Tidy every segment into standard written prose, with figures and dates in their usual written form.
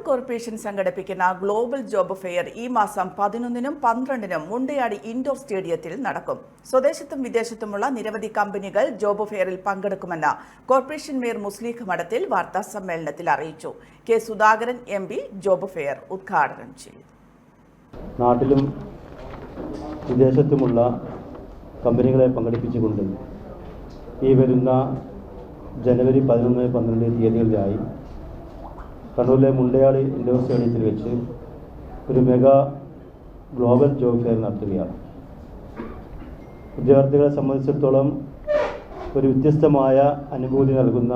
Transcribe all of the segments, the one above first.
Corporation സംഘടിപ്പിക്കുന്ന global job fair ഈ മാസം 11-നും 12-നും മുണ്ടയാടി ഇൻഡോർ സ്റ്റേഡിയത്തിൽ നടക്കും. സ്വദേശത്തും വിദേശത്തുമുള്ള നിരവധി കമ്പനികൾ ജോബ് ഫെയറിൽ പങ്കെടുക്കുമെന്ന് കോർപ്പറേഷൻ മേയർ മുസ്ലിഖ് മഠത്തിൽ വാർത്താ സമ്മേളനത്തിൽ അറിയിച്ചു. K Sudhakaran MP job fair ഉദ്ഘാടനം ചെയ്തു. നാട്ടിലും വിദേശത്തുമുള്ള കമ്പനികളെ പങ്കെടുപ്പിച്ചുകൊണ്ട് ഈ വരുന്ന ജനുവരി 11-12 തീയതികളിലായി കണ്ണൂരിലെ മുണ്ടയാടി ഇൻഡോർ സ്റ്റേഡിയത്തിൽ വെച്ച് ഒരു മെഗാ ഗ്ലോബൽ ജോബ് ഫെയർ നടത്തുകയാണ്. വിദ്യാർത്ഥികളെ സംബന്ധിച്ചിടത്തോളം ഒരു വ്യത്യസ്തമായ അനുഭൂതി നൽകുന്ന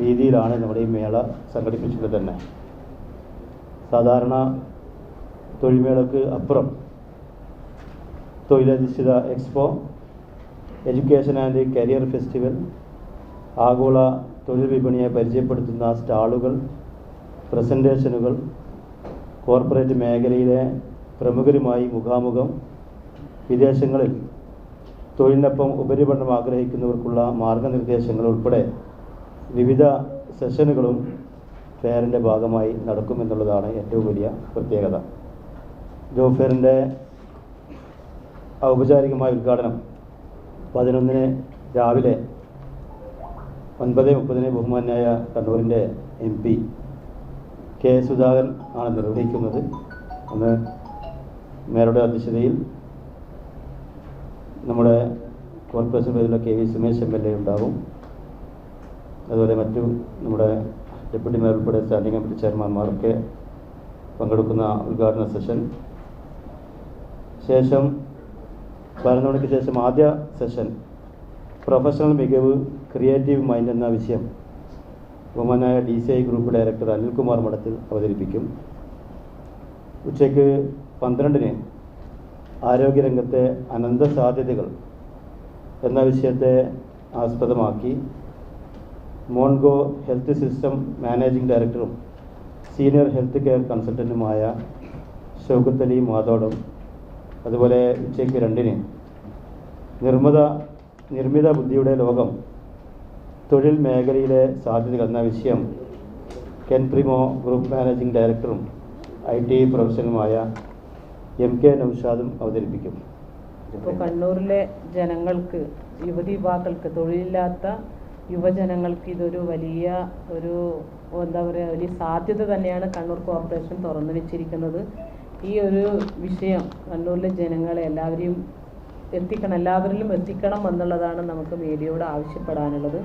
രീതിയിലാണ് നമ്മുടെ ഈ മേള സംഘടിപ്പിച്ചത് തന്നെ. സാധാരണ തൊഴിൽമേളക്ക് അപ്പുറം തൊഴിലധിഷ്ഠിത expo, education and career festival, ആഗോള തൊഴിൽ വിപണിയെ പരിചയപ്പെടുത്തുന്ന സ്റ്റാളുകൾ, പ്രസൻറ്റേഷനുകൾ, കോർപ്പറേറ്റ് മേഖലയിലെ പ്രമുഖരുമായി മുഖാമുഖം, വിദേശങ്ങളിൽ തൊഴിലിനൊപ്പം ഉപരിപഠനം ആഗ്രഹിക്കുന്നവർക്കുള്ള മാർഗനിർദ്ദേശങ്ങൾ ഉൾപ്പെടെ വിവിധ സെഷനുകളും ഫെയറിൻ്റെ ഭാഗമായി നടക്കുമെന്നുള്ളതാണ് ഏറ്റവും വലിയ പ്രത്യേകത. ജോബ് ഫെയറിൻ്റെ ഔപചാരികമായ ഉദ്ഘാടനം 11-ന് രാവിലെ 9:30 ബഹുമാന്യായ കണ്ണൂരിൻ്റെ MP കെ സുധാകരൻ ആണ് നിർവഹിക്കുന്നത്. അന്ന് മേയറുടെ അധ്യക്ഷതയിൽ നമ്മുടെ കോർപ്പറേഷൻ പേരിലുള്ള KV സുമേഷ് MLA ഉണ്ടാകും. അതുപോലെ മറ്റു നമ്മുടെ ഡെപ്യൂട്ടി മേയർ ഉൾപ്പെടെ സ്റ്റാൻഡിംഗ് കമ്മിറ്റി ചെയർമാൻമാരൊക്കെ പങ്കെടുക്കുന്ന ഉദ്ഘാടന സെഷൻ. ശേഷം 11 മണിക്ക് ശേഷം ആദ്യ സെഷൻ പ്രൊഫഷണൽ മികവ്, ക്രിയേറ്റീവ് മൈൻഡ് എന്ന വിഷയം ബഹുമാനായ DCI ഗ്രൂപ്പ് ഡയറക്ടർ അനിൽകുമാർ മഠത്തിൽ അവതരിപ്പിക്കും. ഉച്ചയ്ക്ക് 12-ന് ആരോഗ്യരംഗത്തെ അനന്ത സാധ്യതകൾ എന്ന വിഷയത്തെ ആസ്പദമാക്കി മോൺഗോ ഹെൽത്ത് സിസ്റ്റം മാനേജിംഗ് ഡയറക്ടറും സീനിയർ ഹെൽത്ത് കെയർ കൺസൾട്ടൻറ്റുമായ ഷൗക്കത്ത് അലി മാതോടും, അതുപോലെ ഉച്ചയ്ക്ക് 2-ന് നിർമ്മിത ബുദ്ധിയുടെ ലോകം, തൊഴിൽ മേഖലയിലെ സാധ്യതകൾ എന്ന വിഷയം കെൻപ്രിമോ ഗ്രൂപ്പ് മാനേജിംഗ് ഡയറക്ടറും IT പ്രൊഫഷണലുമായ MK നൗഷാദും അവതരിപ്പിക്കും. ഇപ്പോൾ കണ്ണൂരിലെ ജനങ്ങൾക്ക്, യുവതീവാക്കൾക്ക്, തൊഴിലില്ലാത്ത യുവജനങ്ങൾക്ക് ഇതൊരു വലിയ വലിയ സാധ്യത തന്നെയാണ് കണ്ണൂർ കോർപ്പറേഷൻ തുറന്നു വെച്ചിരിക്കുന്നത്. ഈ ഒരു വിഷയം കണ്ണൂരിലെ ജനങ്ങളെ എല്ലാവരിലും എത്തിക്കണം എന്നുള്ളതാണ് നമുക്ക് മീഡിയയോട് ആവശ്യപ്പെടാനുള്ളത്.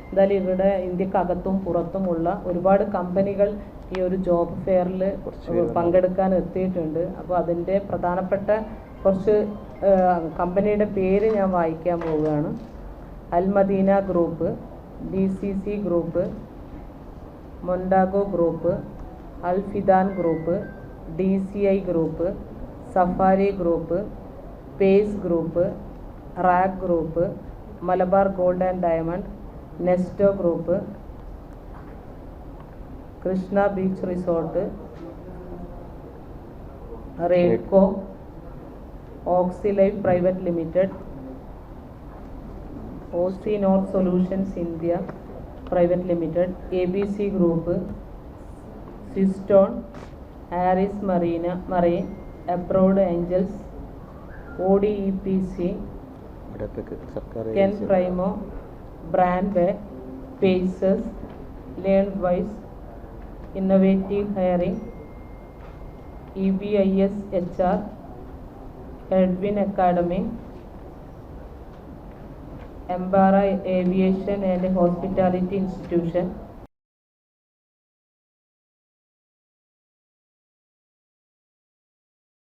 എന്തായാലും ഇവിടെ ഇന്ത്യക്കകത്തും പുറത്തുമുള്ള ഒരുപാട് കമ്പനികൾ ഈ ഒരു ജോബ് ഫെയറിൽ പങ്കെടുക്കാൻ എത്തിയിട്ടുണ്ട്. അപ്പോൾ അതിൻ്റെ പ്രധാനപ്പെട്ട കുറച്ച് കമ്പനിയുടെ പേര് ഞാൻ വായിക്കാൻ പോവുകയാണ്. അൽമദീന ഗ്രൂപ്പ്, DCC ഗ്രൂപ്പ്, മൊണ്ടാഗോ ഗ്രൂപ്പ്, അൽഫിദാൻ group, DCI group, Safari group, Pace group, റാഗ് group, Malabar gold and diamond, Nesto group, Krishna beach resort, റേഡ്കോ, Oxy life private limited, OC north solutions India private limited, ABC group, സിസ്റ്റോൺ, Aris marine, abroad angels, ODEPC, Ken Primo, brand, Paces, learn wise, innovative hiring, EBIS HR, Edwin academy, എംബാറ aviation and hospitality institution,